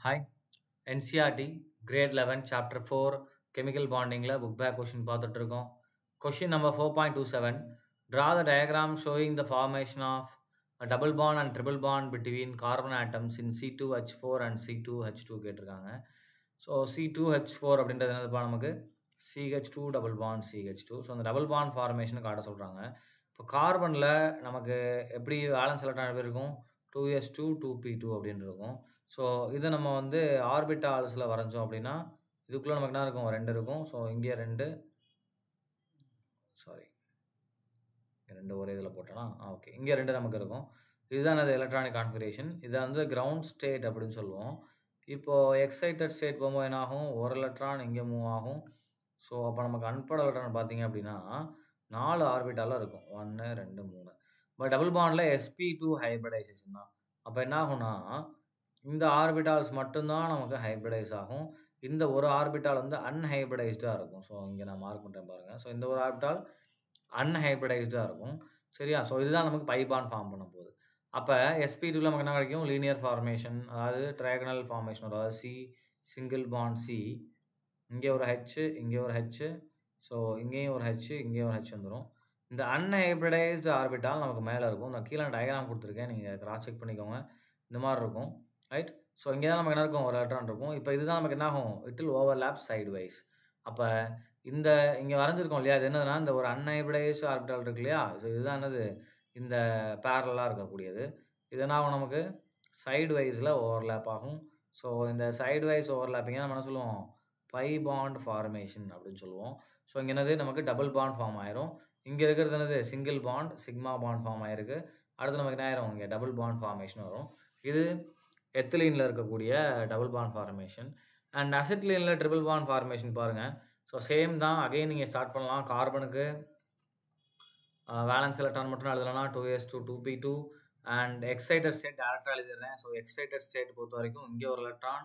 Hi, NCRT Grade 11 Chapter 4 Chemical Bonding la book back question பார்த்துட்டு இருக்கோம். Question number 4.27. Draw the diagram showing the formation of a double bond and triple bond between carbon atoms in C2H4 and C2H2 கேட்டிருக்காங்க. So C2H4 அப்படின்றது என்னதுப்பா நமக்கு CH2 double bond CH2. So அந்த double bond ஃபார்மேஷனை காட்ட சொல்கிறாங்க. இப்போ கார்பனில் நமக்கு எப்படி வேலன்ஸ் எலக்ட்ரான் இருக்கும் 2s2 2p2 அப்படின்னு இருக்கும். ஸோ இதை நம்ம வந்து ஆர்பிட்டால்ஸில் வரைஞ்சோம் அப்படின்னா இதுக்குள்ளே நமக்கு என்ன இருக்கும் 2 இருக்கும். ஸோ இங்கே 2 2 ஒரே இதில் போட்டோன்னா ஓகே இங்கே 2 நமக்கு இருக்கும். இதுதான் அது எலக்ட்ரானிக் கான்ஃபிகரேஷன். இதை வந்து கிரவுண்ட் ஸ்டேட் அப்படின்னு சொல்லுவோம். இப்போது எக்ஸைட்டட் ஸ்டேட் போகும்போது என்ன ஆகும், ஒரு எலக்ட்ரான் இங்கே மூவ் ஆகும். ஸோ அப்போ நமக்கு அன்பட் எலக்ட்ரான் பார்த்தீங்க அப்படின்னா 4 ஆர்பிட்டாலாக இருக்கும் 1 2 3. பட் டபுள் பாண்டில் sp2 ஹைப்ரிடைசேஷன் தான். அப்போ என்ன ஆகும்னா இந்த ஆர்பிட்டால்ஸ் மட்டும்தான் நமக்கு ஹைப்ரிடைஸ் ஆகும். இந்த ஒரு ஆர்பிட்டால் வந்து அன்ஹைப்ரிடைஸ்டாக இருக்கும். ஸோ இங்கே நான் மார்க் பண்ணுறேன் பாருங்கள். ஸோ இந்த ஒரு ஆர்பிட்டால் அன்ஹைப்ரிடைஸ்டாக இருக்கும். சரியா? ஸோ இதுதான் நமக்கு பை பாண்ட் ஃபார்ம் பண்ண போகுது. அப்போ sp2ல நமக்கு என்ன கிடைக்கும், லீனியர் ஃபார்மேஷன், அதாவது ட்ரைகனல் ஃபார்மேஷன், அதாவது சி சிங்கிள் பாண்ட் சி, இங்கே ஒரு ஹெச் இங்கே ஒரு ஹெச், ஸோ இங்கேயும் ஒரு ஹெச் இங்கேயும் ஒரு ஹெச் வந்துடும். இந்த அன்ஹைப்ரிடைஸ்டு ஆர்பிட்டால் நமக்கு மேலே இருக்கும். நான் கீழே டயக்ராம் கொடுத்துருக்கேன், நீங்கள் கிராஸ் செக் பண்ணிக்கோங்க. இந்த மாதிரி இருக்கும். ரைட்? ஸோ இங்கே தான் நமக்கு என்ன இருக்கும், ஒரு எலக்ட்ரான் இருக்கும். இப்போ இதுதான் நமக்கு என்ன ஆகும், it will overlap sidewise. அப்போ இந்த இங்கே வரைஞ்சிருக்கோம் இல்லையா, அது என்னதுன்னா இந்த ஒரு அன்ஹைப்ரிடைஸ்டு ஆர்பிட்டால் இருக்கு இல்லையா, ஸோ இதுதான் என்னது இந்த பேரலாக இருக்கக்கூடியது. இது என்ன ஆகும், நமக்கு சைடு வைஸில் ஓவர்லேப் ஆகும். ஸோ இந்த சைடு வைஸ் ஓவர்லேப்பிங்கை நம்ம என்ன சொல்லுவோம், பை பாண்ட் ஃபார்மேஷன் அப்படின்னு சொல்லுவோம். ஸோ இங்கே என்னது நமக்கு டபுள் பாண்ட் ஃபார்ம் ஆயிரும். இங்கே இருக்கிறது என்னது single bond sigma bond form ஆயிருக்கு. அடுத்து நமக்கு என்ன ஆயிரும், இங்கே டபுள் பாண்ட் ஃபார்மேஷன் வரும். இது எத்திலீனில் இருக்கக்கூடிய டபுள் பாண்ட் ஃபார்மேஷன். அண்ட் அசிட்லீனில் ட்ரிபிள் பாண்ட் ஃபார்மேஷன் பாருங்கள். ஸோ சேம் தான், அகைன் நீங்கள் ஸ்டார்ட் பண்ணலாம். கார்பனுக்கு வேலன்ஸ் எலக்ட்ரான் மட்டும் எழுதலாம் 2s2 2p2. And excited state டேரக்டாக எழுதிடுறேன். ஸோ எக்ஸைட்டட் ஸ்டேட் பொறுத்த வரைக்கும் இங்கே ஒரு எலக்ட்ரான்,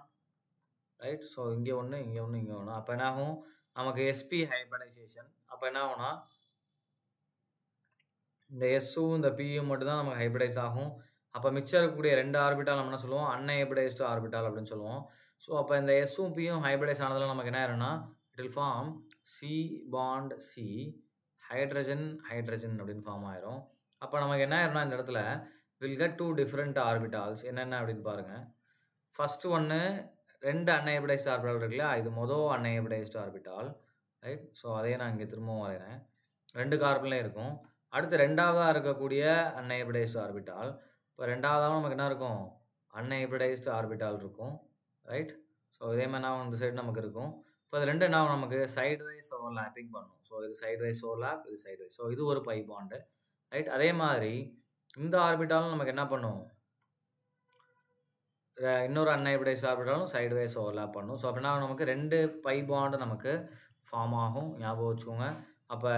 ரைட்? ஸோ இங்கே ஒன்று இங்கே ஒன்று இங்கே ஒன்று. அப்போ என்ன ஆகும், நமக்கு sp ஹைப்ரிடைசேஷன். அப்போ என்ன ஆகும்னா இந்த எஸ்ஸும் இந்த பியும் மட்டும் தான் நமக்கு ஹைப்ரிடைஸ் ஆகும். அப்போ மிச்சம் இருக்கக்கூடிய 2 ஆர்பிட்டால் நம்ம என்ன சொல்லுவோம், அன்ஹைப்ரிடைஸ்டு ஆர்பிட்டால் அப்படின்னு சொல்லுவோம். ஸோ அப்போ இந்த எஸ்ஸும் பியும் ஹைப்ரிடைஸ் ஆனதில் நமக்கு என்ன ஆயிரும்னா it will form C bond C hydrogen hydrogen அப்படின்னு ஃபார்ம் ஆயிரும். அப்போ நமக்கு என்ன ஆயிரும்னா இந்த இடத்துல வில் கெட் 2 டிஃப்ரெண்ட் ஆர்பிட்டால்ஸ். என்னென்ன அப்படின்னு பாருங்கள். ஃபஸ்ட்டு ஒன்று 2 அன்ஹைப்ரிடைஸ்டு ஆர்பிட்டால் இருக்குல்ல, இது மொதல் அன்ஹைப்ரிடைஸ்டு ஆர்பிட்டால், ரைட்? ஸோ அதே நான் இங்கே திரும்பவும் வரைகிறேன். 2 கார்பன்லேயும் இருக்கும். அடுத்து 2ஆவதாக இருக்கக்கூடிய அன்ஹைப்ரிடைஸ்டு ஆர்பிட்டால். இப்போ 2ஆவதாக நமக்கு என்ன இருக்கும், அன்ஹைப்ரிடைஸ்டு ஆர்பிட்டால் இருக்கும், ரைட்? ஸோ இதே மாதிரி நான் இந்த சைடு நமக்கு இருக்கும். இப்போ அது 2 என்ன நமக்கு சைடு வைஸ் ஓவர்லாப்பிங் பண்ணும். ஸோ இது சைடு வைஸ் ஓவர்லாப், இது சைடு வைஸ். ஸோ இது ஒரு பை பாண்டு, ரைட்? அதே மாதிரி இந்த ஆர்பிட்டாலும் நமக்கு என்ன பண்ணும், இன்னொரு அன்ஹைப்ரிடைஸ்டு ஆர்பிட்டாலும் சைடு வைஸ் ஓவர்லாப் பண்ணும். ஸோ அப்படின்னா நமக்கு 2 பை பாண்டு நமக்கு ஃபார்ம் ஆகும். ஞாபகம் வச்சுக்கோங்க. அப்போ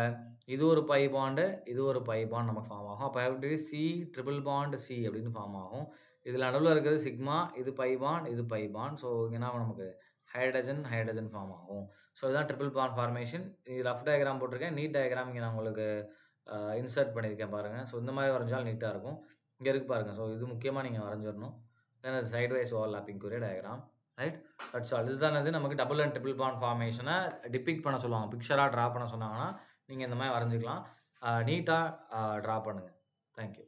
இது ஒரு பை பாண்டு, இது ஒரு பை பாண்ட் நமக்கு ஃபார்ம் ஆகும். அப்போ எப்படி சி ட்ரிபிள் பாண்ட் சி அப்படின்னு ஃபார்ம் ஆகும். இதில் நடுவில் இருக்கிறது சிக்மா, இது பை பாண்ட், இது பை பாண்ட். ஸோ என்ன ஆகும், நமக்கு ஹைட்ரஜன் ஹைட்ரஜன் ஃபார்ம் ஆகும். ஸோ இதுதான் ட்ரிபிள் பாண்ட் ஃபார்மேஷன். இது ரஃப் டயக்ராம் போட்டிருக்கேன். நீட் டயக்ராம் இங்கே நான் உங்களுக்கு இன்சர்ட் பண்ணியிருக்கேன் பாருங்கள். ஸோ இந்த மாதிரி வரைஞ்சாலும் நீட்டாக இருக்கும். இங்கே இருக்குது பாருங்கள். ஸோ இது முக்கியமாக நீங்கள் வரைஞ்சிடணும். தென் அது சைடு வைஸ் ஓவர்லாப்பிங் கூடிய டயக்ராம், ரைட்? That's all. இதுதான் நமக்கு டபுள் அண்ட் ட்ரிபிள் பாண்ட் ஃபார்மேஷனை டிபிக்ட் பண்ண சொல்லுவாங்க. பிக்சராக ட்ரா பண்ண சொன்னாங்கன்னா நீங்கள் இந்த மாதிரி வரைஞ்சிக்கலாம். நீட்டாக ட்ரா பண்ணுங்கள். தேங்க்யூ.